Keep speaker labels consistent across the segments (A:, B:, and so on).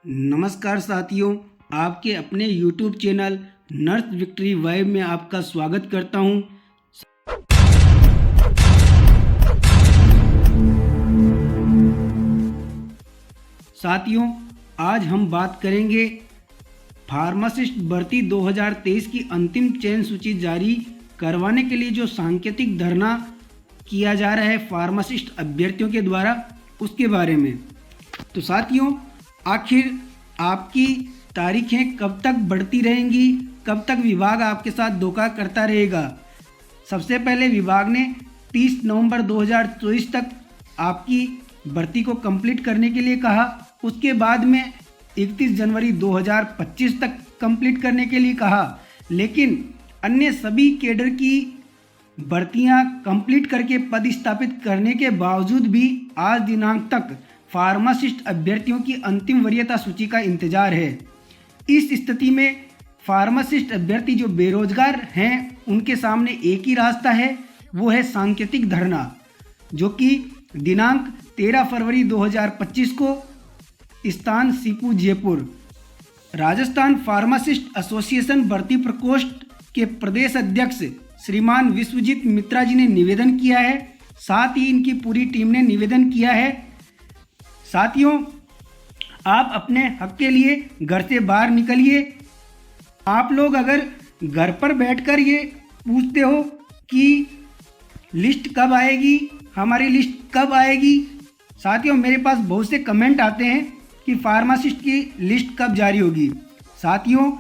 A: नमस्कार साथियों, आपके अपने YouTube channel nurse victory vibe में आपका स्वागत करता हूं। साथियों, आज हम बात करेंगे फार्मासिस्ट भर्ती 2023 की अंतिम चयन सूची जारी करवाने के लिए जो सांकेतिक धरना किया जा रहा है फार्मासिस्ट अभ्यर्थियों के द्वारा, उसके बारे में। तो साथियों, आखिर आपकी तारीखें कब तक बढ़ती रहेंगी, कब तक विभाग आपके साथ धोखा करता रहेगा। सबसे पहले विभाग ने 30 नवंबर 2024 तक आपकी भर्ती को कंप्लीट करने के लिए कहा। उसके बाद में 31 जनवरी 2025 तक कंप्लीट करने के लिए कहा, लेकिन अन्य सभी कैडर की भर्तियां कंप्लीट करके पद स्थापित करने के बावजूद भी आज दिनांक तक फार्मासिस्ट अभ्यर्थियों की अंतिम वरीयता सूची का इंतजार है। इस स्थिति में फार्मासिस्ट अभ्यर्थी जो बेरोजगार हैं, उनके सामने एक ही रास्ता है, वो है सांकेतिक धरना, जो कि दिनांक 13 फरवरी 2025 को स्थान सीपू जयपुर। राजस्थान फार्मासिस्ट एसोसिएशन भर्ती प्रकोष्ठ के प्रदेश अध्यक्ष श्रीमान विश्वजीत मित्रा जी ने निवेदन किया है, साथ ही इनकी पूरी टीम ने निवेदन किया है। साथियों, आप अपने हक के लिए घर से बाहर निकलिए। आप लोग अगर घर पर बैठकर ये पूछते हो कि लिस्ट कब आएगी, हमारी लिस्ट कब आएगी, साथियों मेरे पास बहुत से कमेंट आते हैं कि फार्मासिस्ट की लिस्ट कब जारी होगी। साथियों,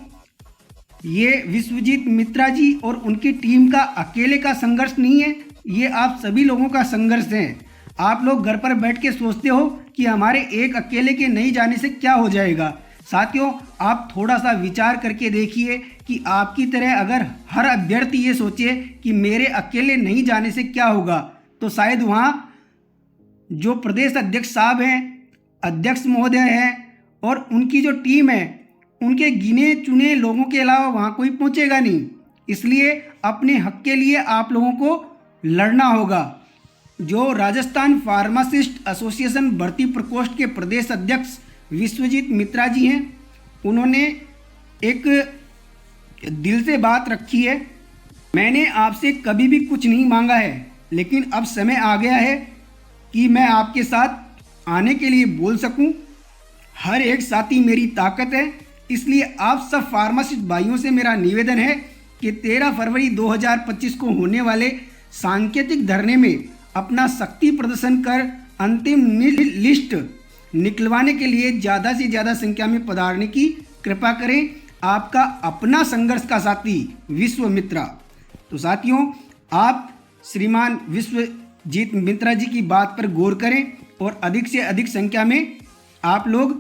A: ये विश्वजीत मित्रा जी और उनकी टीम का अकेले का संघर्ष नहीं है, ये आप सभी लोगों का संघर्ष है। आप लोग घर पर बैठ के सोचते हो कि हमारे एक अकेले के नहीं जाने से क्या हो जाएगा। साथियों, आप थोड़ा सा विचार करके देखिए कि आपकी तरह अगर हर अभ्यर्थी ये सोचे कि मेरे अकेले नहीं जाने से क्या होगा, तो शायद वहाँ जो प्रदेश अध्यक्ष साहब हैं, अध्यक्ष महोदय हैं और उनकी जो टीम है, उनके गिने चुने लोगों के अलावा वहाँ कोई पहुँचेगा नहीं। इसलिए अपने हक के लिए आप लोगों को लड़ना होगा। जो राजस्थान फार्मासिस्ट एसोसिएशन भर्ती प्रकोष्ठ के प्रदेश अध्यक्ष विश्वजीत मित्रा जी हैं, उन्होंने एक दिल से बात रखी है। मैंने आपसे कभी भी कुछ नहीं मांगा है, लेकिन अब समय आ गया है कि मैं आपके साथ आने के लिए बोल सकूं। हर एक साथी मेरी ताकत है, इसलिए आप सब फार्मासिस्ट भाइयों से मेरा निवेदन है कि 13 फरवरी 2025 को होने वाले सांकेतिक धरने में अपना शक्ति प्रदर्शन कर अंतिम लिस्ट निकलवाने के लिए ज़्यादा से ज़्यादा संख्या में पधारने की कृपा करें। आपका अपना संघर्ष का साथी विश्वमित्रा। तो साथियों, आप श्रीमान विश्वजीत मित्रा जी की बात पर गौर करें और अधिक से अधिक संख्या में आप लोग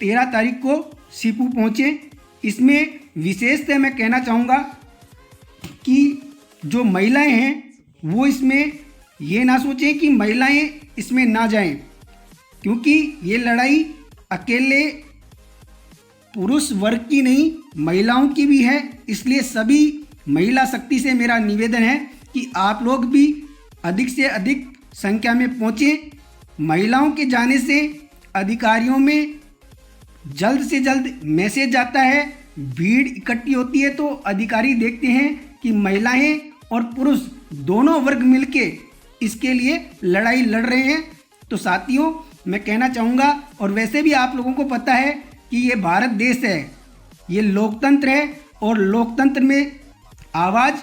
A: 13 तारीख को सीपू पहुँचें। इसमें विशेषतः मैं कहना चाहूँगा कि जो महिलाएं हैं वो इसमें ये ना सोचें कि महिलाएं इसमें ना जाएं, क्योंकि ये लड़ाई अकेले पुरुष वर्ग की नहीं, महिलाओं की भी है। इसलिए सभी महिला शक्ति से मेरा निवेदन है कि आप लोग भी अधिक से अधिक संख्या में पहुँचें। महिलाओं के जाने से अधिकारियों में जल्द से जल्द मैसेज जाता है, भीड़ इकट्ठी होती है तो अधिकारी देखते हैं कि महिलाएं और पुरुष दोनों वर्ग मिलके इसके लिए लड़ाई लड़ रहे हैं। तो साथियों, मैं कहना चाहूँगा, और वैसे भी आप लोगों को पता है कि ये भारत देश है, ये लोकतंत्र है, और लोकतंत्र में आवाज़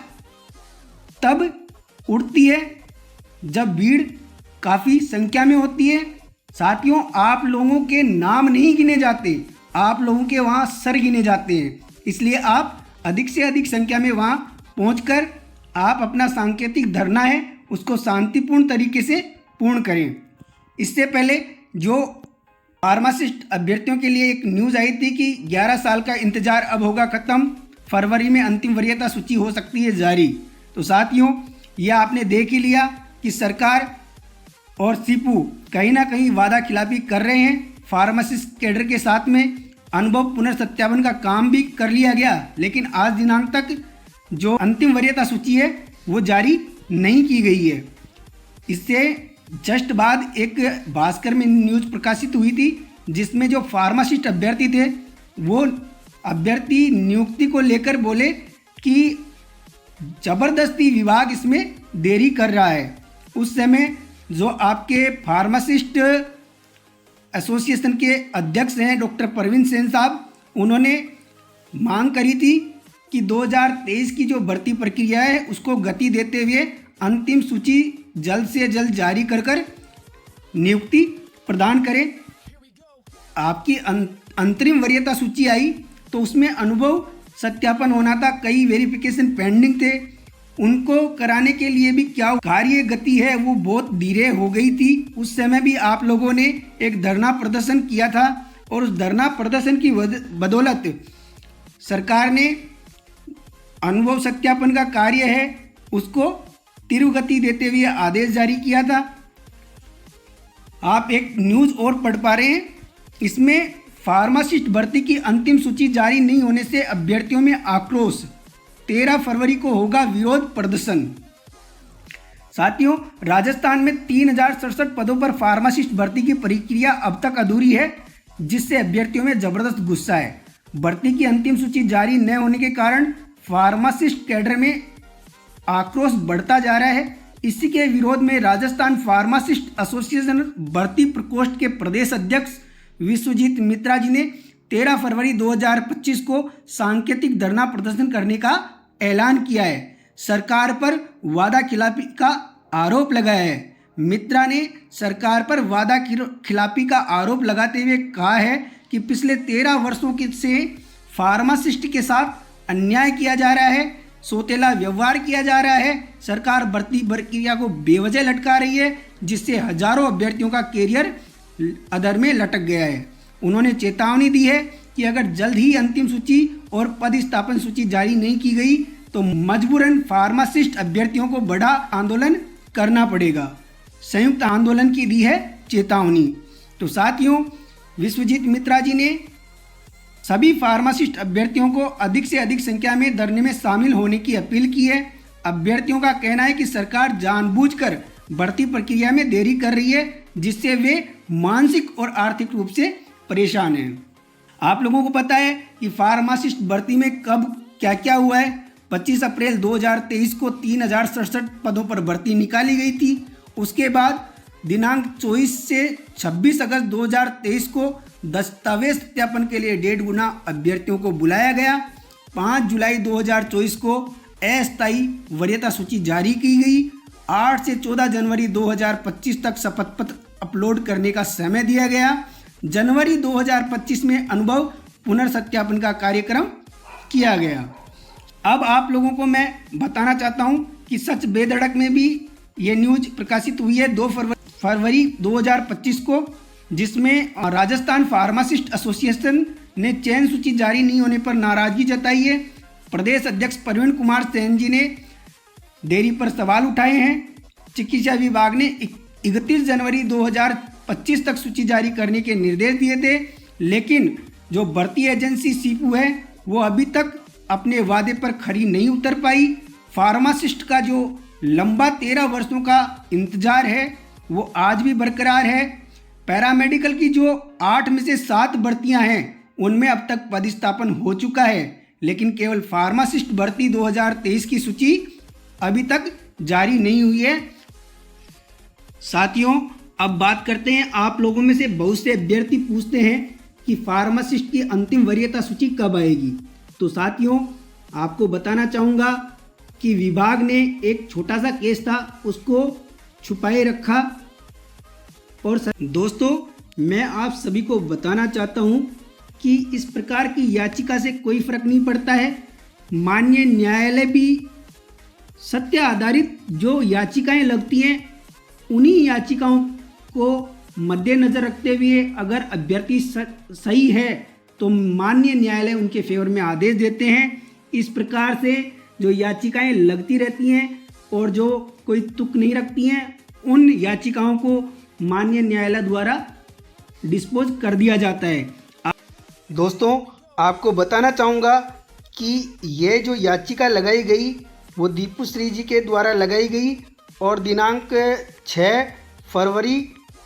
A: तब उठती है जब भीड़ काफ़ी संख्या में होती है। साथियों, आप लोगों के नाम नहीं गिने जाते, आप लोगों के वहाँ सर गिने जाते हैं। इसलिए आप अधिक से अधिक संख्या में वहाँ पहुँचकर आप अपना सांकेतिक धरना है उसको शांतिपूर्ण तरीके से पूर्ण करें। इससे पहले जो फार्मासिस्ट अभ्यर्थियों के लिए एक न्यूज़ आई थी कि 11 साल का इंतज़ार अब होगा ख़त्म, फरवरी में अंतिम वरीयता सूची हो सकती है जारी। तो साथियों, यह आपने देख ही लिया कि सरकार और सीपू कहीं ना कहीं वादा खिलाफी कर रहे हैं। फार्मासिस्ट कैडर के साथ में अनुभव पुनर्सत्यापन का काम भी कर लिया गया, लेकिन आज दिनांक तक जो अंतिम वरीयता सूची है वो जारी नहीं की गई है। इससे जस्ट बाद एक भास्कर में न्यूज़ प्रकाशित हुई थी जिसमें जो फार्मासिस्ट अभ्यर्थी थे वो अभ्यर्थी नियुक्ति को लेकर बोले कि ज़बरदस्ती विभाग इसमें देरी कर रहा है। उस समय जो आपके फार्मासिस्ट एसोसिएशन के अध्यक्ष हैं डॉक्टर परवीन सेन साहब, उन्होंने मांग करी थी कि 2023 की जो भर्ती प्रक्रिया है उसको गति देते हुए अंतिम सूची जल्द से जल्द जारी कर नियुक्ति प्रदान करें। आपकी अंतरिम वरीयता सूची आई तो उसमें अनुभव सत्यापन होना था, कई वेरिफिकेशन पेंडिंग थे, उनको कराने के लिए भी क्या कार्य गति है वो बहुत धीरे हो गई थी। उस समय भी आप लोगों ने एक धरना प्रदर्शन किया था और उस धरना प्रदर्शन की बदौलत सरकार ने अनुभव सत्यापन का कार्य है उसको तीव्र गति देते हुए आदेश जारी किया था। आप एक न्यूज़ और पढ़ पा रहे हैं, इसमें फार्मासिस्ट भर्ती की अंतिम सूची जारी नहीं होने से अभ्यर्थियों में आक्रोश, 13 फरवरी को होगा विरोध प्रदर्शन। साथियों, राजस्थान में 3067 पदों पर फार्मासिस्ट भर्ती की प्रक्रिया अब तक अधूरी है, जिससे अभ्यर्थियों में जबरदस्त गुस्सा है। भर्ती की अंतिम सूची जारी न होने के कारण फार्मासिस्ट कैडर में आक्रोश बढ़ता जा रहा है। इसी के विरोध में राजस्थान फार्मासिस्ट एसोसिएशन भर्ती प्रकोष्ठ के प्रदेश अध्यक्ष विश्वजीत मित्रा जी ने 13 फरवरी 2025 को सांकेतिक धरना प्रदर्शन करने का ऐलान किया है। सरकार पर वादा खिलाफी का आरोप लगाया है। मित्रा ने सरकार पर वादा खिलाफी का आरोप लगाते हुए कहा है कि पिछले 13 वर्षों से फार्मासिस्ट के साथ अन्याय किया जा रहा है, सौतेला व्यवहार किया जा रहा है। सरकार भर्ती प्रक्रिया को बेवजह लटका रही है, जिससे हजारों अभ्यर्थियों का कैरियर अधर में लटक गया है। उन्होंने चेतावनी दी है कि अगर जल्द ही अंतिम सूची और पदस्थापन सूची जारी नहीं की गई तो मजबूरन फार्मासिस्ट अभ्यर्थियों को बड़ा आंदोलन करना पड़ेगा। संयुक्त आंदोलन की दी है चेतावनी। तो साथियों, विश्वजीत मित्रा जी ने सभी फार्मासिस्ट अभ्यर्थियों को अधिक से अधिक संख्या में धरने में शामिल होने की अपील की है। अभ्यर्थियों का कहना है कि सरकार जानबूझकर भर्ती प्रक्रिया में देरी कर रही है, जिससे वे मानसिक और आर्थिक रूप से परेशान हैं। आप लोगों को पता है कि फार्मासिस्ट भर्ती में कब क्या क्या हुआ है। 25 अप्रैल 2023 को 3067 पदों पर भर्ती निकाली गई थी। उसके बाद दिनांक 24 से 26 अगस्त 2023 को दस्तावेज सत्यापन के लिए 1.5 गुना अभ्यर्थियों को बुलाया गया। 5 जुलाई 2024 को अस्थायी वरीयता सूची जारी की गई। 8 से 14 जनवरी 2025 तक शपथ पत्र अपलोड करने का समय दिया गया। जनवरी 2025 में अनुभव पुनर्सत्यापन का कार्यक्रम किया गया। अब आप लोगों को मैं बताना चाहता हूं कि सच बेधड़क में भी ये न्यूज प्रकाशित हुई है 2 फरवरी 2025 को, जिसमें राजस्थान फार्मासिस्ट एसोसिएशन ने चयन सूची जारी नहीं होने पर नाराजगी जताई है। प्रदेश अध्यक्ष प्रवीण कुमार सेन जी ने देरी पर सवाल उठाए हैं। चिकित्सा विभाग ने 31 जनवरी 2025 तक सूची जारी करने के निर्देश दिए थे, लेकिन जो भर्ती एजेंसी सीपू है वो अभी तक अपने वादे पर खरी नहीं उतर पाई। फार्मासिस्ट का जो लंबा 13 वर्षों का इंतजार है वो आज भी बरकरार है। पैरामेडिकल की जो 8 में से 7 भर्तियां हैं उनमें अब तक पदस्थापन हो चुका है, लेकिन केवल फार्मासिस्ट भर्ती 2023 की सूची अभी तक जारी नहीं हुई है। साथियों, अब बात करते हैं, आप लोगों में से बहुत से अभ्यर्थी पूछते हैं कि फार्मासिस्ट की अंतिम वरीयता सूची कब आएगी। तो साथियों, आपको बताना चाहूँगा कि विभाग ने एक छोटा सा केस था उसको छुपाए रखा। और दोस्तों, मैं आप सभी को बताना चाहता हूँ कि इस प्रकार की याचिका से कोई फर्क नहीं पड़ता है। माननीय न्यायालय भी सत्य आधारित जो याचिकाएं लगती हैं उन्हीं याचिकाओं को मद्देनजर रखते हुए अगर अभ्यर्थी सही है तो माननीय न्यायालय उनके फेवर में आदेश देते हैं। इस प्रकार से जो याचिकाएं लगती रहती हैं और जो कोई तुक नहीं रखती हैं उन याचिकाओं को माननीय न्यायालय द्वारा डिस्पोज कर दिया जाता है। दोस्तों, आपको बताना चाहूँगा कि ये जो याचिका लगाई गई वो दीपू श्री जी के द्वारा लगाई गई और दिनांक 6 फरवरी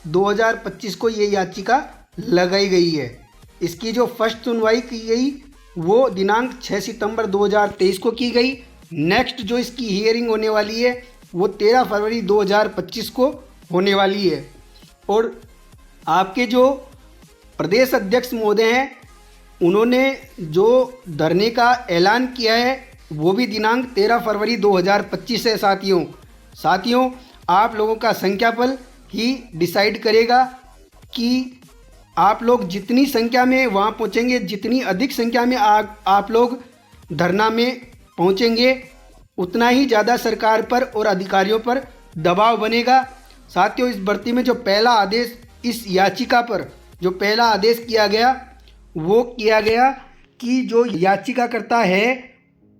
A: 2025 को ये याचिका लगाई गई है। इसकी जो फर्स्ट सुनवाई की गई वो दिनांक 6 सितंबर 2023 को की गई। नेक्स्ट जो इसकी हियरिंग होने वाली है वो 13 फरवरी 2025 को होने वाली है। और आपके जो प्रदेश अध्यक्ष महोदय हैं उन्होंने जो धरने का ऐलान किया है वो भी दिनांक 13 फरवरी 2025 है। साथियों आप लोगों का संख्याबल ही डिसाइड करेगा कि आप लोग जितनी संख्या में वहाँ पहुँचेंगे, जितनी अधिक संख्या में आप लोग धरना में पहुँचेंगे, उतना ही ज़्यादा सरकार पर और अधिकारियों पर दबाव बनेगा। साथियों इस भर्ती में जो पहला आदेश, इस याचिका पर जो पहला आदेश किया गया वो किया गया कि जो याचिकाकर्ता है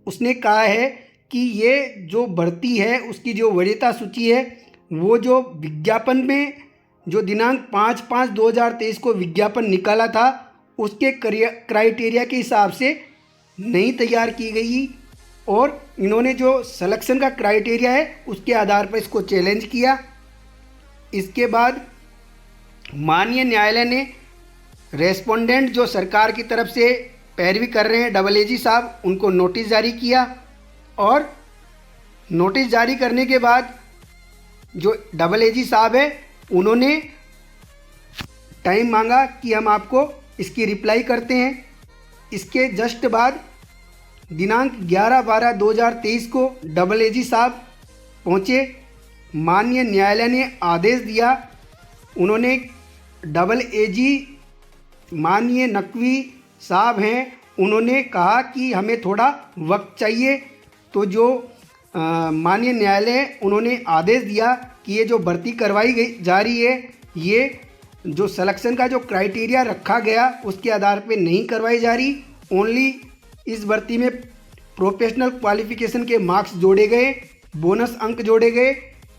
A: उसने कहा है कि ये जो भर्ती है उसकी जो वरीयता सूची है वो जो विज्ञापन में जो दिनांक 5/5/2023 को विज्ञापन निकाला था उसके क्राइटेरिया के हिसाब से नहीं तैयार की गई। और इन्होंने जो सिलेक्शन का क्राइटेरिया है उसके आधार पर इसको चैलेंज किया। इसके बाद माननीय न्यायालय ने रेस्पोंडेंट जो सरकार की तरफ से पैरवी कर रहे हैं AAG साहब, उनको नोटिस जारी किया। और नोटिस जारी करने के बाद जो AAG साहब है उन्होंने टाइम मांगा कि हम आपको इसकी रिप्लाई करते हैं। इसके जस्ट बाद दिनांक 11/12/2023 को AAG साहब पहुँचे। माननीय न्यायालय ने आदेश दिया। उन्होंने AAG माननीय नकवी साहब हैं, उन्होंने कहा कि हमें थोड़ा वक्त चाहिए। तो जो माननीय न्यायालय उन्होंने आदेश दिया कि ये जो भर्ती करवाई गई जा रही है ये जो सिलेक्शन का जो क्राइटेरिया रखा गया उसके आधार पे नहीं करवाई जा रही। ओनली इस भर्ती में प्रोफेशनल क्वालिफिकेशन के मार्क्स जोड़े गए, बोनस अंक जोड़े गए,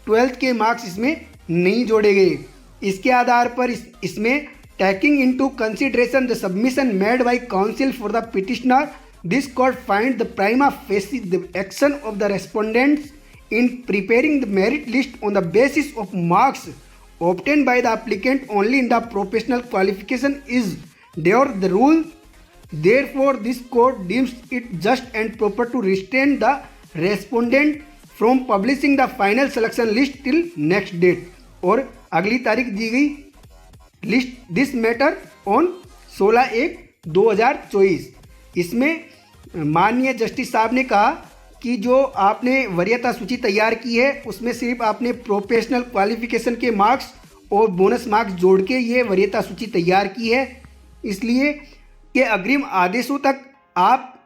A: 12th के मार्क्स इसमें नहीं जोड़े गए। इसके आधार पर इसमें taking into consideration the submission made by council for the petitioner, this court find the prima facie the action of the respondents in preparing the merit list on the basis of marks obtained by the applicant only in the professional qualification is there the rule. Therefore this court deems it just and proper to restrain the respondent from publishing the final selection list till next date. और अगली तारीख दी गई list this matter on 16/1/2024। इसमें माननीय justice साहब ने कहा कि जो आपने वरीयता सूची तैयार की है उसमें सिर्फ आपने प्रोफेशनल क्वालिफिकेशन के मार्क्स और बोनस मार्क्स जोड़ के ये वरीयता सूची तैयार की है, इसलिए कि अग्रिम आदेशों तक आप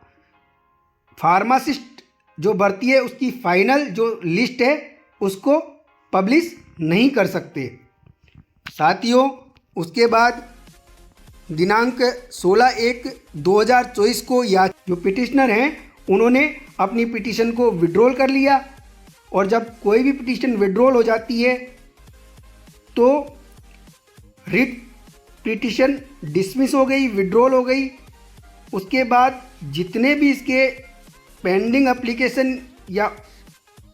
A: फार्मासिस्ट जो भर्ती है उसकी फाइनल जो लिस्ट है उसको पब्लिश नहीं कर सकते। साथियों उसके बाद दिनांक 16/1/2024 को या जो पिटिशनर हैं उन्होंने अपनी पिटीशन को विड्रॉल कर लिया। और जब कोई भी पिटीशन विड्रॉल हो जाती है तो रिट पिटीशन डिसमिस हो गई, विड्रॉल हो गई। उसके बाद जितने भी इसके पेंडिंग एप्लीकेशन या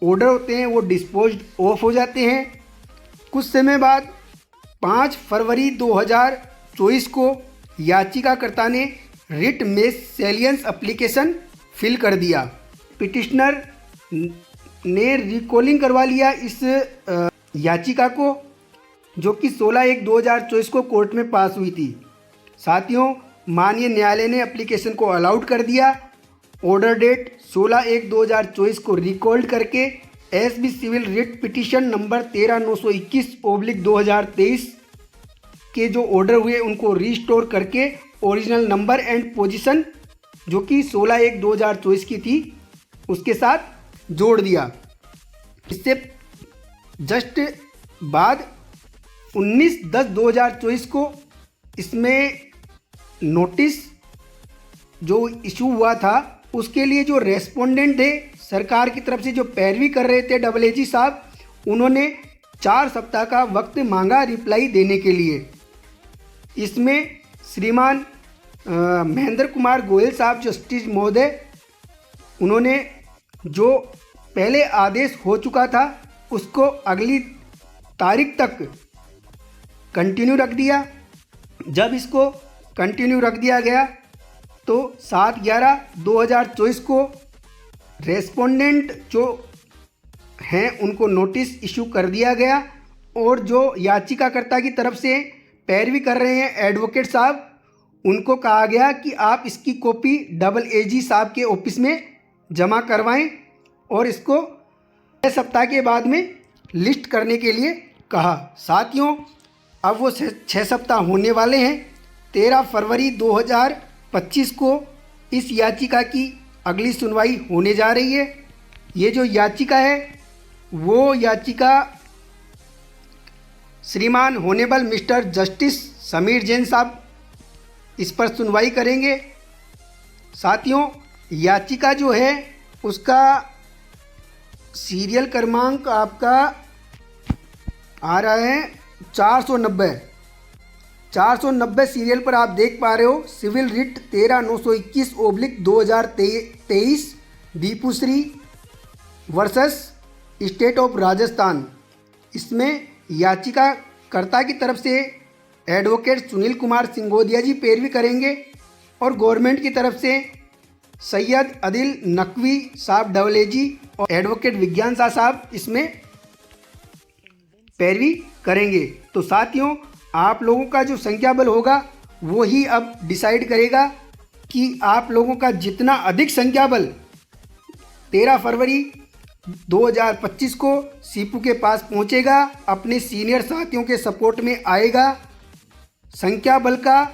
A: ऑर्डर होते हैं वो डिस्पोज्ड ऑफ हो जाते हैं। कुछ समय बाद 5 फरवरी 2024 को याचिकाकर्ता ने रिट मेसलिएंस एप्लीकेशन फिल कर दिया। पिटिशनर ने रिकॉलिंग करवा लिया इस याचिका को जो कि 16/1/2024 को कोर्ट में पास हुई थी। साथियों माननीय न्यायालय ने एप्लीकेशन को अलाउड कर दिया। ऑर्डर डेट 16/1/2024 को रिकॉल्ड करके SB civil writ petition number 13/921/2023 के जो ऑर्डर हुए उनको रिस्टोर करके ओरिजिनल नंबर एंड पोजीशन जो कि 16/1/2024 की थी उसके साथ जोड़ दिया। इससे जस्ट बाद 19/10/2024 को इसमें नोटिस जो इशू हुआ था उसके लिए जो रेस्पोंडेंट थे सरकार की तरफ से जो पैरवी कर रहे थे AAG साहब, उन्होंने 4 सप्ताह का वक्त मांगा रिप्लाई देने के लिए। इसमें श्रीमान महेंद्र कुमार गोयल साहब जस्टिस महोदय उन्होंने जो पहले आदेश हो चुका था उसको अगली तारीख तक कंटिन्यू रख दिया। जब इसको कंटिन्यू रख दिया गया तो 7/11/2024 को रेस्पोंडेंट जो हैं उनको नोटिस इशू कर दिया गया और जो याचिकाकर्ता की तरफ से पैरवी कर रहे हैं एडवोकेट साहब, उनको कहा गया कि आप इसकी कॉपी डबल एजी साहब के ऑफिस में जमा करवाएं और इसको 6 सप्ताह के बाद में लिस्ट करने के लिए कहा। साथियों, अब वो 6 सप्ताह होने वाले हैं। 13 फरवरी 2025 को इस याचिका की अगली सुनवाई होने जा रही है। ये जो याचिका है वो याचिका श्रीमान होनेबल मिस्टर जस्टिस समीर जैन साहब इस पर सुनवाई करेंगे। साथियों, याचिका जो है उसका सीरियल क्रमांक आपका आ रहा है 490 सीरियल पर आप देख पा रहे हो। Civil writ 13/921/2023 Deepushri versus state of Rajasthan. इसमें याचिकाकर्ता की तरफ से एडवोकेट सुनील कुमार सिंगोदिया जी पैरवी करेंगे और गवर्नमेंट की तरफ से सैयद अदिल नकवी साहब डबल एजी और एडवोकेट विज्ञान शाह साहब इसमें पैरवी करेंगे। तो साथियों, आप लोगों का जो संख्या बल होगा वो ही अब डिसाइड करेगा कि आप लोगों का जितना अधिक संख्या बल 13 फरवरी 2025 को सीपू के पास पहुंचेगा, अपने सीनियर साथियों के सपोर्ट में आएगा। संख्या बल का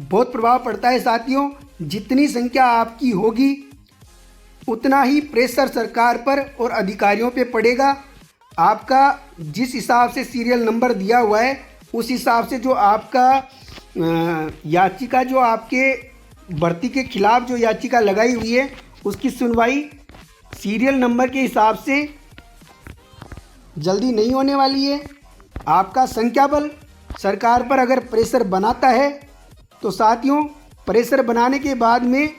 A: बहुत प्रभाव पड़ता है साथियों। जितनी संख्या आपकी होगी उतना ही प्रेशर सरकार पर और अधिकारियों पे पड़ेगा। आपका जिस हिसाब से सीरियल नंबर दिया हुआ है उस हिसाब से जो आपका याचिका जो आपके भर्ती के खिलाफ जो याचिका लगाई हुई है उसकी सुनवाई सीरियल नंबर के हिसाब से जल्दी नहीं होने वाली है। आपका संख्या बल सरकार पर अगर प्रेशर बनाता है तो साथियों, प्रेशर बनाने के बाद में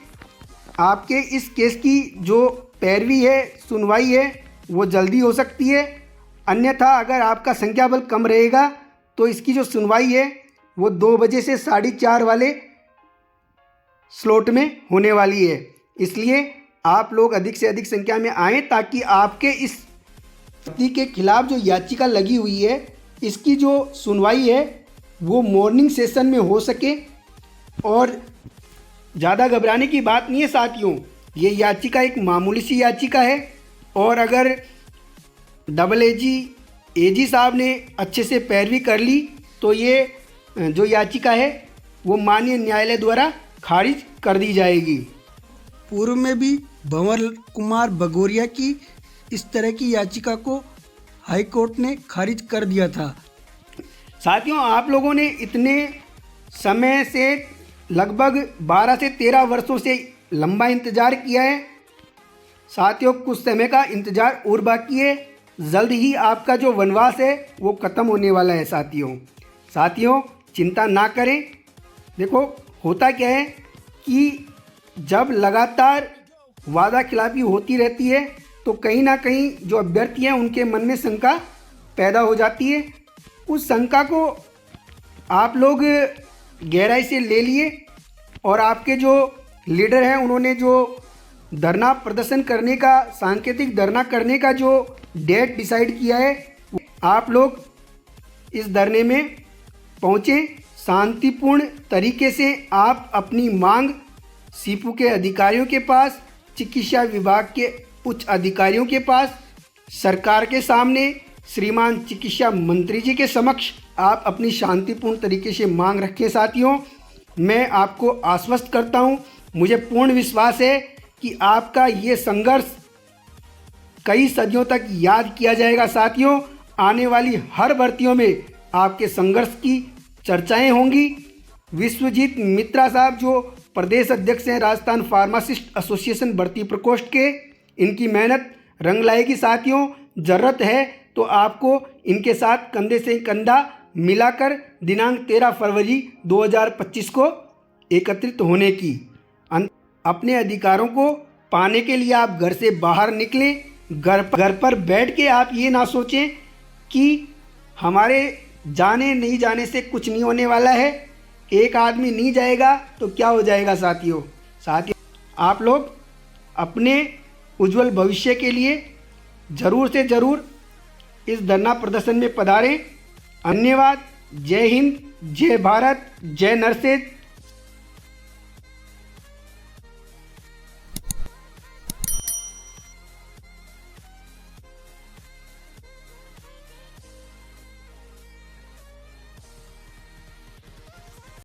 A: आपके इस केस की जो पैरवी है, सुनवाई है, वो जल्दी हो सकती है। अन्यथा अगर आपका संख्या बल कम रहेगा तो इसकी जो सुनवाई है वो 2 बजे से 4:30 वाले स्लॉट में होने वाली है। इसलिए आप लोग अधिक से अधिक संख्या में आएँ ताकि आपके इस व्यक्ति के खिलाफ जो याचिका लगी हुई है इसकी जो सुनवाई है वो मॉर्निंग सेशन में हो सके। और ज़्यादा घबराने की बात नहीं है साथियों, ये याचिका एक मामूली सी याचिका है और अगर डबल एजी साहब ने अच्छे से पैरवी कर ली तो ये जो याचिका है वो माननीय न्यायालय द्वारा खारिज कर दी जाएगी।
B: पूर्व में भी भंवर कुमार भगोरिया की इस तरह की याचिका को हाई कोर्ट ने खारिज कर दिया था।
A: साथियों, आप लोगों ने इतने समय से लगभग 12 से 13 वर्षों से लंबा इंतज़ार किया है। साथियों, कुछ समय का इंतज़ार और बाकी है। जल्द ही आपका जो वनवास है वो ख़त्म होने वाला है। साथियों, चिंता ना करें। देखो, होता क्या है कि जब लगातार वादा खिलाफी होती रहती है तो कहीं ना कहीं जो अभ्यर्थी हैं उनके मन में शंका पैदा हो जाती है। उस शंका को आप लोग गहराई से ले लिए और आपके जो लीडर हैं उन्होंने जो धरना प्रदर्शन करने का, सांकेतिक धरना करने का जो डेट डिसाइड किया है, आप लोग इस धरने में पहुँचे। शांतिपूर्ण तरीके से आप अपनी मांग सीपू के अधिकारियों के पास, चिकित्सा विभाग के उच्च अधिकारियों के पास, सरकार के सामने, श्रीमान चिकित्सा मंत्री जी के समक्ष आप अपनी शांतिपूर्ण तरीके से मांग रखें। साथियों, मैं आपको आश्वस्त करता हूं, मुझे पूर्ण विश्वास है कि आपका ये संघर्ष कई सदियों तक याद किया जाएगा। साथियों, आने वाली हर भर्तियों में आपके संघर्ष की चर्चाएं होंगी। विश्वजीत मित्रा साहब जो प्रदेश अध्यक्ष हैं राजस्थान फार्मासिस्ट एसोसिएशन भर्ती प्रकोष्ठ के, इनकी मेहनत रंग लाएगी। साथियों, ज़रूरत है तो आपको इनके साथ कंधे से कंधा मिलाकर दिनांक 13 फरवरी 2025 को एकत्रित होने की। अपने अधिकारों को पाने के लिए आप घर से बाहर निकलें। घर पर बैठ के आप ये ना सोचें कि हमारे जाने नहीं जाने से कुछ नहीं होने वाला है। एक आदमी नहीं जाएगा तो क्या हो जाएगा साथियों। आप लोग अपने उज्जवल भविष्य के लिए ज़रूर से ज़रूर इस धरना प्रदर्शन में पधारें। धन्यवाद। जय हिंद, जय भारत, जय नरसेठ।